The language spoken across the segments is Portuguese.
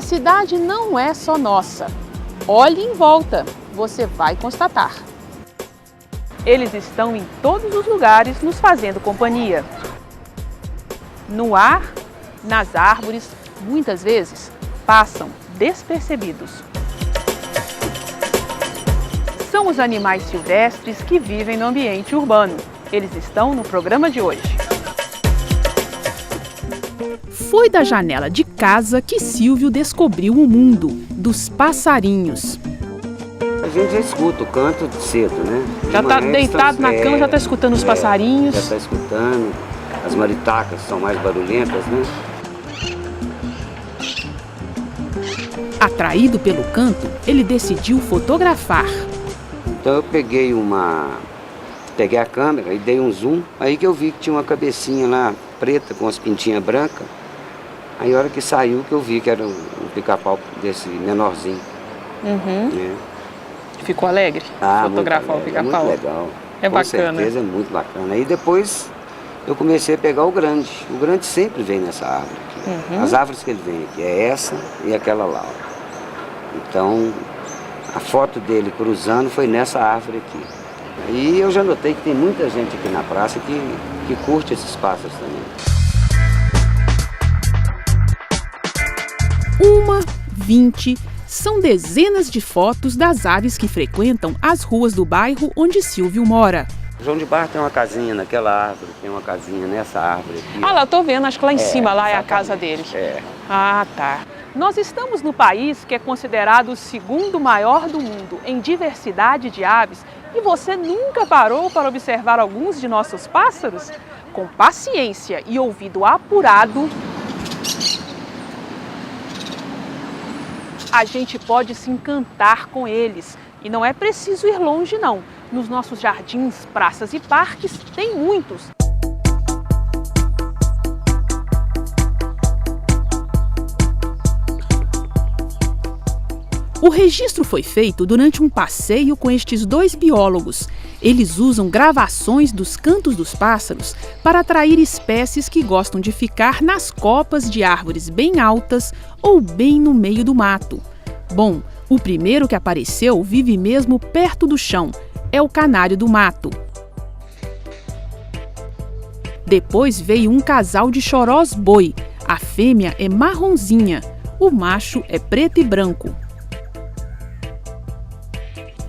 cidade não é só nossa. Olhe em volta, você vai constatar. Eles estão em todos os lugares nos fazendo companhia. No ar, nas árvores, muitas vezes passam despercebidos. São os animais silvestres que vivem no ambiente urbano. Eles estão no programa de hoje. Foi da janela de casa que Silvio descobriu o mundo dos passarinhos. A gente já escuta o canto cedo, né? Já está deitado na cama, já está escutando os passarinhos. Já está escutando. As maritacas são mais barulhentas, né? Atraído pelo canto, ele decidiu fotografar. Então eu peguei a câmera e dei um zoom. Aí que eu vi que tinha uma cabecinha lá preta com as pintinhas brancas. Aí a hora que saiu que eu vi que era um pica-pau desse menorzinho. Uhum. Ficou alegre fotografar o pica-pau? Muito legal. É bacana. Com certeza é muito bacana. Aí depois eu comecei a pegar o grande. O grande sempre vem nessa árvore aqui. As árvores que ele vem aqui é essa e aquela lá. Então a foto dele cruzando foi nessa árvore aqui. E eu já notei que tem muita gente aqui na praça que curte esses pássaros também. 20 são dezenas de fotos das aves que frequentam as ruas do bairro onde Silvio mora. João de Barro tem uma casinha naquela árvore, tem uma casinha nessa árvore aqui. Ah, lá, eu tô vendo, acho que lá em cima, lá é a casa dele. É. Ah, tá. Nós estamos no país que é considerado o segundo maior do mundo em diversidade de aves e você nunca parou para observar alguns de nossos pássaros? Com paciência e ouvido apurado, a gente pode se encantar com eles. E não é preciso ir longe, não. Nos nossos jardins, praças e parques, tem muitos. O registro foi feito durante um passeio com estes dois biólogos. Eles usam gravações dos cantos dos pássaros para atrair espécies que gostam de ficar nas copas de árvores bem altas ou bem no meio do mato. Bom, o primeiro que apareceu vive mesmo perto do chão. É o canário do mato. Depois veio um casal de chorós-boi. A fêmea é marronzinha, o macho é preto e branco.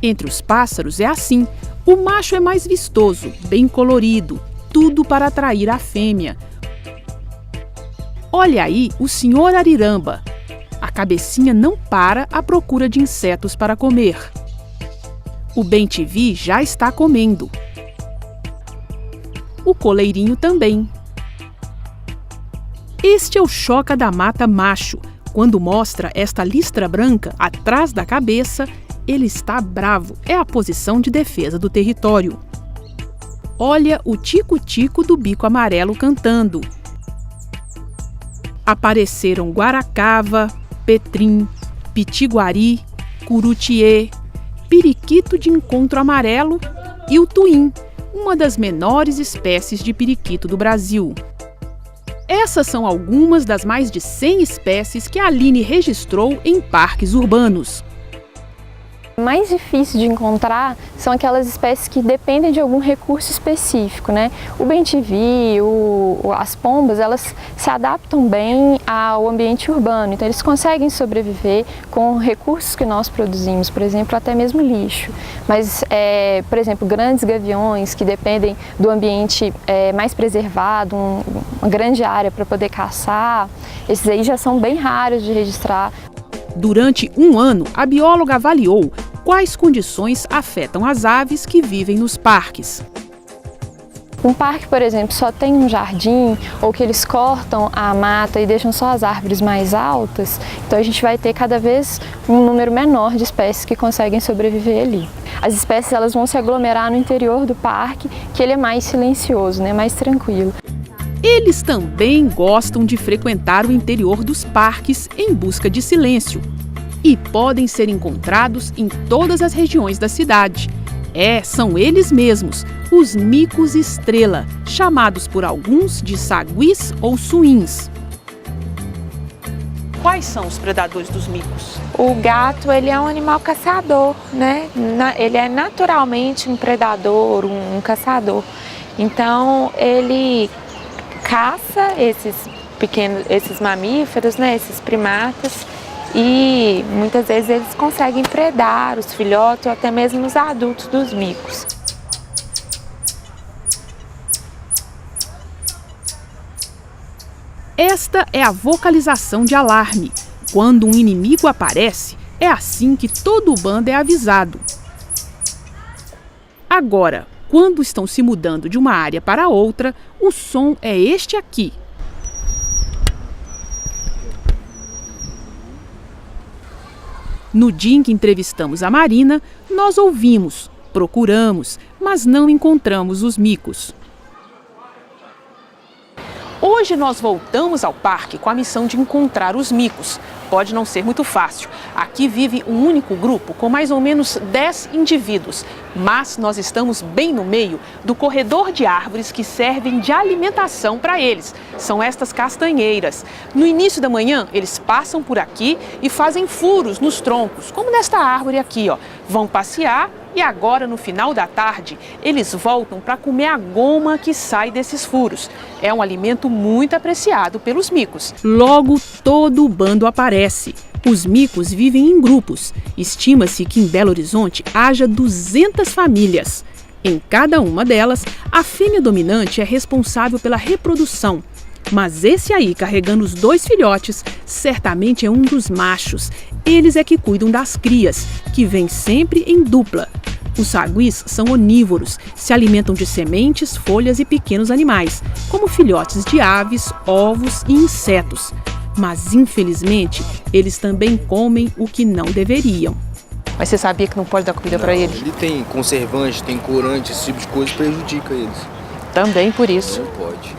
Entre os pássaros é assim. O macho é mais vistoso, bem colorido, tudo para atrair a fêmea. Olha aí o senhor ariramba. A cabecinha não para à procura de insetos para comer. O bem-te-vi já está comendo. O coleirinho também. Este é o choca da mata macho. Quando mostra esta listra branca atrás da cabeça, ele está bravo. É a posição de defesa do território. Olha o tico-tico do bico amarelo cantando. Apareceram guaracava, petrim, pitiguari, curutiê, periquito de encontro amarelo e o tuim, uma das menores espécies de periquito do Brasil. Essas são algumas das mais de 100 espécies que a Aline registrou em parques urbanos. O mais difícil de encontrar são aquelas espécies que dependem de algum recurso específico, né? O bem-te-vi, as pombas, elas se adaptam bem ao ambiente urbano, então eles conseguem sobreviver com recursos que nós produzimos, por exemplo, até mesmo lixo. Mas, por exemplo, grandes gaviões que dependem do ambiente mais preservado, uma grande área para poder caçar, esses aí já são bem raros de registrar. Durante um ano, a bióloga avaliou quais condições afetam as aves que vivem nos parques. Um parque, por exemplo, só tem um jardim ou que eles cortam a mata e deixam só as árvores mais altas, então a gente vai ter cada vez um número menor de espécies que conseguem sobreviver ali. As espécies elas vão se aglomerar no interior do parque, que ele é mais silencioso, né, mais tranquilo. Eles também gostam de frequentar o interior dos parques em busca de silêncio e podem ser encontrados em todas as regiões da cidade. São eles mesmos, os micos estrela, chamados por alguns de saguis ou suíns. Quais são os predadores dos micos? O gato, ele é um animal caçador, né? Ele é naturalmente um predador, um caçador. Então, ele caça esses mamíferos, né? Esses primatas, e muitas vezes eles conseguem predar os filhotes ou até mesmo os adultos dos micos. Esta é a vocalização de alarme. Quando um inimigo aparece, é assim que todo o bando é avisado. Agora, quando estão se mudando de uma área para outra, o som é este aqui. No dia em que entrevistamos a Marina, nós ouvimos, procuramos, mas não encontramos os micos. Hoje nós voltamos ao parque com a missão de encontrar os micos. Pode não ser muito fácil. Aqui vive um único grupo com mais ou menos 10 indivíduos. Mas nós estamos bem no meio do corredor de árvores que servem de alimentação para eles. São estas castanheiras. No início da manhã, eles passam por aqui e fazem furos nos troncos, como nesta árvore aqui, ó. Vão passear e agora, no final da tarde, eles voltam para comer a goma que sai desses furos. É um alimento muito apreciado pelos micos. Logo, todo o bando aparece. Os micos vivem em grupos. Estima-se que em Belo Horizonte haja 200 famílias. Em cada uma delas, a fêmea dominante é responsável pela reprodução. Mas esse aí, carregando os 2 filhotes, certamente é um dos machos. Eles é que cuidam das crias, que vêm sempre em dupla. Os saguis são onívoros, se alimentam de sementes, folhas e pequenos animais, como filhotes de aves, ovos e insetos. Mas, infelizmente, eles também comem o que não deveriam. Mas você sabia que não pode dar comida para eles? Ele tem conservante, tem corante, esse tipo de coisa prejudica eles. Também por isso. Não pode.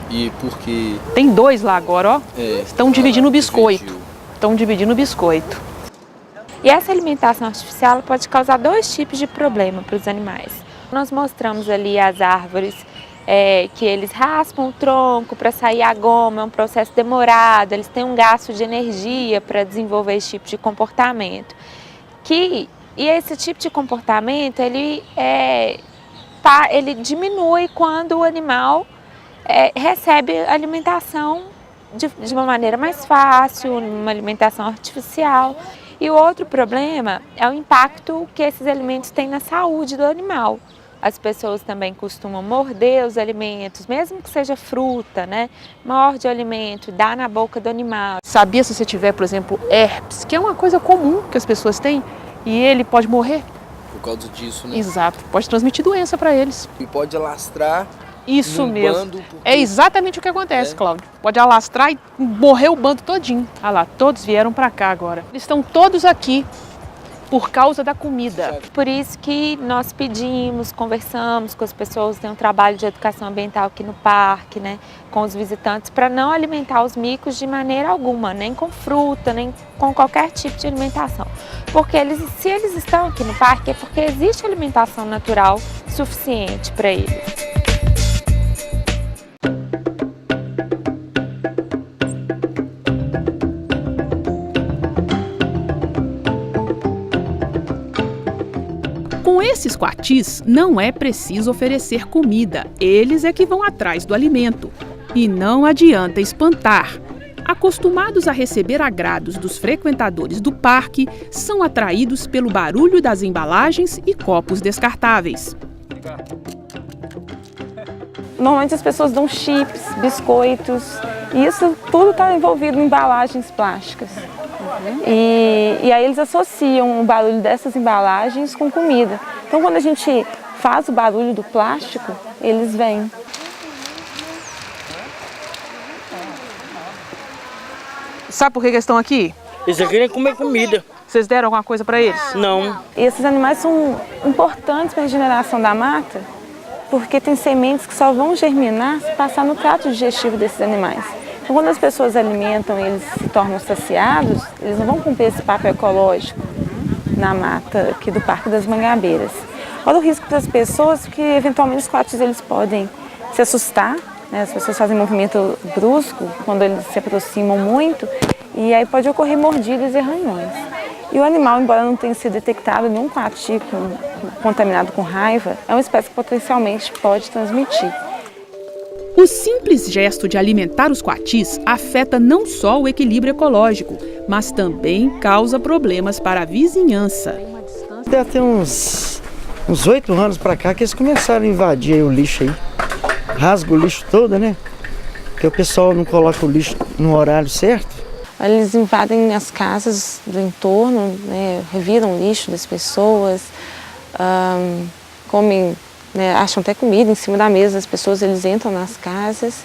E porque... Tem 2 lá agora, ó. Estão dividindo o biscoito. Estão dividindo o biscoito. E essa alimentação artificial pode causar 2 tipos de problema para os animais. Nós mostramos ali as árvores que eles raspam o tronco para sair a goma, é um processo demorado, eles têm um gasto de energia para desenvolver esse tipo de comportamento. E esse tipo de comportamento, ele diminui quando o animal recebe alimentação de uma maneira mais fácil, uma alimentação artificial. E o outro problema é o impacto que esses alimentos têm na saúde do animal. As pessoas também costumam morder os alimentos, mesmo que seja fruta, né? Morde o alimento, dá na boca do animal. Sabia se você tiver, por exemplo, herpes, que é uma coisa comum que as pessoas têm, e ele pode morrer? Por causa disso, né? Exato, pode transmitir doença para eles. E pode alastrar. Isso mesmo. Bando porque... É exatamente o que acontece, Cláudio. Pode alastrar e morrer o bando todinho. Ah lá, todos vieram para cá agora. Eles estão todos aqui por causa da comida. Por isso que nós pedimos, conversamos com as pessoas, tem um trabalho de educação ambiental aqui no parque, né, com os visitantes, para não alimentar os micos de maneira alguma, nem com fruta, nem com qualquer tipo de alimentação. Porque se eles estão aqui no parque é porque existe alimentação natural suficiente para eles. Com esses coatis, não é preciso oferecer comida, eles é que vão atrás do alimento. E não adianta espantar. Acostumados a receber agrados dos frequentadores do parque, são atraídos pelo barulho das embalagens e copos descartáveis. Normalmente as pessoas dão chips, biscoitos, e isso tudo está envolvido em embalagens plásticas. E aí eles associam o barulho dessas embalagens com comida. Então quando a gente faz o barulho do plástico, eles vêm. Sabe por que eles estão aqui? Eles querem comer comida. Vocês deram alguma coisa para eles? Não. E esses animais são importantes para a regeneração da mata, porque tem sementes que só vão germinar se passar no trato digestivo desses animais. Então, quando as pessoas alimentam e eles se tornam saciados, eles não vão cumprir esse papel ecológico na mata aqui do Parque das Mangabeiras. Olha o risco para as pessoas, que eventualmente os coatis eles podem se assustar, né? As pessoas fazem movimento brusco quando eles se aproximam muito e aí pode ocorrer mordidas e arranhões. E o animal, embora não tenha sido detectado nenhum coati contaminado com raiva, é uma espécie que potencialmente pode transmitir. O simples gesto de alimentar os coatis afeta não só o equilíbrio ecológico, mas também causa problemas para a vizinhança. Deve ter uns 8 anos para cá que eles começaram a invadir aí o lixo aí. Rasga o lixo todo, né? Porque o pessoal não coloca o lixo no horário certo. Eles invadem as casas do entorno, né, reviram o lixo das pessoas, comem, né, acham até comida em cima da mesa das pessoas, eles entram nas casas.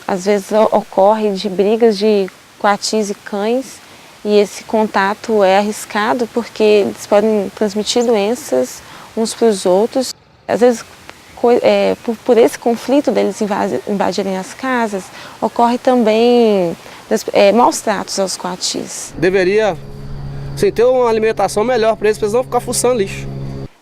Às vezes ocorre de brigas de coatis e cães, e esse contato é arriscado porque eles podem transmitir doenças uns para os outros. Às vezes, por esse conflito deles invadirem as casas, ocorre também maus tratos aos coatis. Deveria ter uma alimentação melhor para eles não ficar fuçando lixo.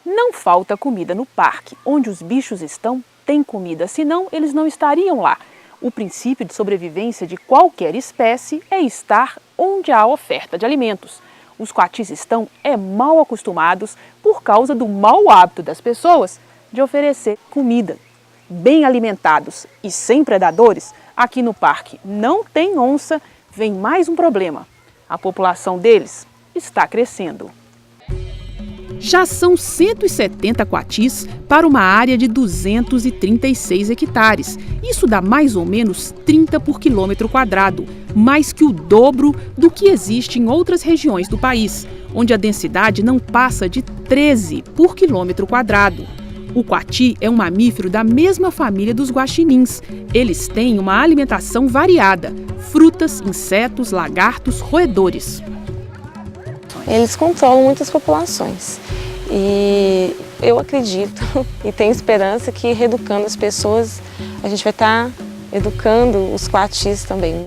Não falta comida no parque. Onde os bichos estão, tem comida, senão eles não estariam lá. O princípio de sobrevivência de qualquer espécie é estar onde há oferta de alimentos. Os coatis estão mal acostumados por causa do mau hábito das pessoas de oferecer comida. Bem alimentados e sem predadores, aqui no parque não tem onça, vem mais um problema. A população deles está crescendo. Já são 170 coatis para uma área de 236 hectares. Isso dá mais ou menos 30 por quilômetro quadrado, mais que o dobro do que existe em outras regiões do país, onde a densidade não passa de 13 por quilômetro quadrado. O coati é um mamífero da mesma família dos guaxinins. Eles têm uma alimentação variada: frutas, insetos, lagartos, roedores. Eles controlam muitas populações e eu acredito e tenho esperança que reeducando as pessoas, a gente vai estar educando os coatis também.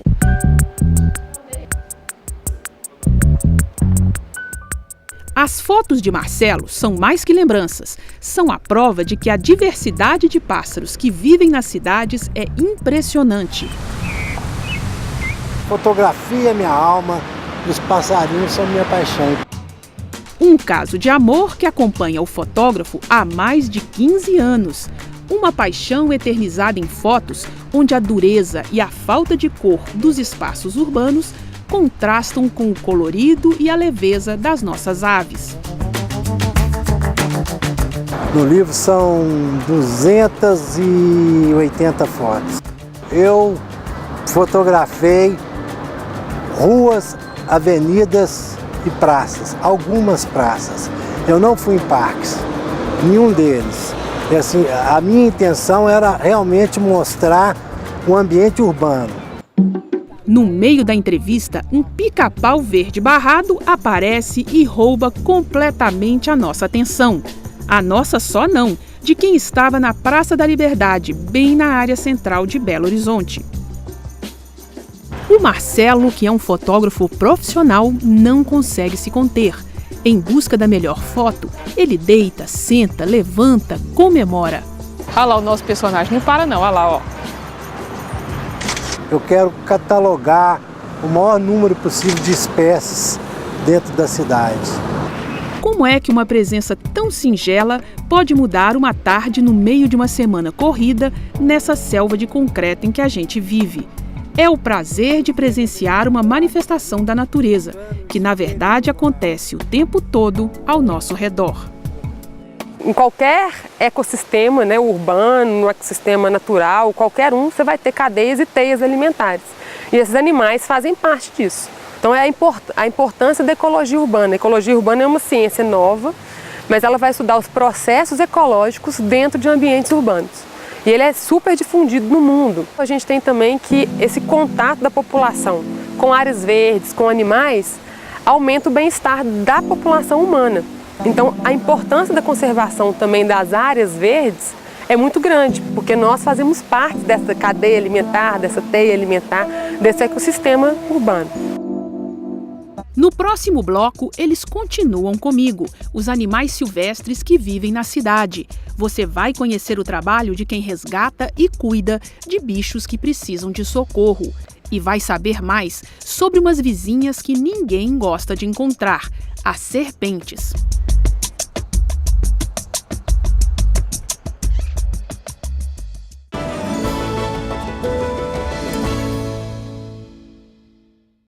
As fotos de Marcelo são mais que lembranças. São a prova de que a diversidade de pássaros que vivem nas cidades é impressionante. Fotografia é minha alma, os passarinhos são minha paixão. Um caso de amor que acompanha o fotógrafo há mais de 15 anos. Uma paixão eternizada em fotos onde a dureza e a falta de cor dos espaços urbanos contrastam com o colorido e a leveza das nossas aves. No livro são 280 fotos. Eu fotografei ruas, avenidas e praças, algumas praças. Eu não fui em parques, nenhum deles. E, assim, a minha intenção era realmente mostrar o ambiente urbano. No meio da entrevista, um pica-pau verde barrado aparece e rouba completamente a nossa atenção. A nossa só não, de quem estava na Praça da Liberdade, bem na área central de Belo Horizonte. O Marcelo, que é um fotógrafo profissional, não consegue se conter. Em busca da melhor foto, ele deita, senta, levanta, comemora. Olha lá o nosso personagem, não para não, olha lá, ó. Eu quero catalogar o maior número possível de espécies dentro da cidade. Como é que uma presença tão singela pode mudar uma tarde no meio de uma semana corrida nessa selva de concreto em que a gente vive? É o prazer de presenciar uma manifestação da natureza, que na verdade acontece o tempo todo ao nosso redor. Em qualquer ecossistema, né, urbano, no ecossistema natural, qualquer um, você vai ter cadeias e teias alimentares. E esses animais fazem parte disso. Então é a importância da ecologia urbana. A ecologia urbana é uma ciência nova, mas ela vai estudar os processos ecológicos dentro de ambientes urbanos. E ele é super difundido no mundo. A gente tem também que esse contato da população com áreas verdes, com animais, aumenta o bem-estar da população humana. Então, a importância da conservação também das áreas verdes é muito grande, porque nós fazemos parte dessa cadeia alimentar, dessa teia alimentar, desse ecossistema urbano. No próximo bloco, eles continuam comigo, os animais silvestres que vivem na cidade. Você vai conhecer o trabalho de quem resgata e cuida de bichos que precisam de socorro. E vai saber mais sobre umas vizinhas que ninguém gosta de encontrar, as serpentes.